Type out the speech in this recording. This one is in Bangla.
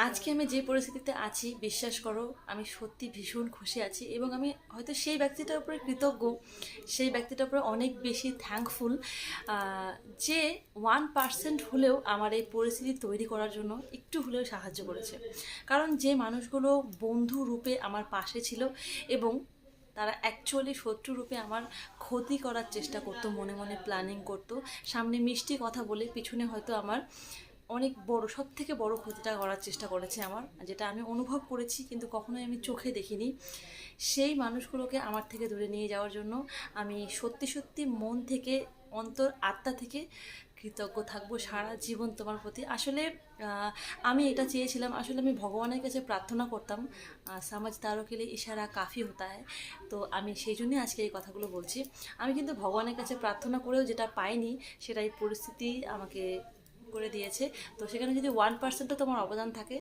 আজকে আমি যে পরিস্থিতিতে আছি বিশ্বাস করো আমি সত্যি ভীষণ খুশি আছি এবং আমি হয়তো সেই ব্যক্তিটার উপরে কৃতজ্ঞ, সেই ব্যক্তিটার উপরে অনেক বেশি থ্যাঙ্কফুল যে 1% হলেও আমার এই পরিস্থিতি তৈরি করার জন্য একটু হলেও সাহায্য করেছে। কারণ যে মানুষগুলো বন্ধু রূপে আমার পাশে ছিল এবং তারা অ্যাকচুয়ালি শত্রু রূপে আমার ক্ষতি করার চেষ্টা করতো, মনে মনে প্ল্যানিং করতো, সামনে মিষ্টি কথা বলে পিছনে হয়তো আমার অনেক বড়, সব থেকে বড় ক্ষতিটা করার চেষ্টা করেছে আমার, যেটা আমি অনুভব করেছি কিন্তু কখনোই আমি চোখে দেখিনি। সেই মানুষগুলোকে আমার থেকে দূরে নিয়ে যাওয়ার জন্য আমি সত্যি সত্যি মন থেকে, অন্তর আত্মা থেকে কৃতজ্ঞ থাকবো সারা জীবন তোমার প্রতি। আসলে আমি এটা চেয়েছিলাম, আসলে আমি ভগবানের কাছে প্রার্থনা করতাম, সমাজ তারও কে লিয়ে ইশারা কাফি হতা হয়। তো আমি সেই জন্যই আজকে এই কথাগুলো বলছি। আমি কিন্তু ভগবানের কাছে প্রার্থনা করেও যেটা পাইনি সেটাই পরিস্থিতি আমাকে করে দিয়েছে। তো সেখানে যদি 1%ও তোমার অবদান থাকে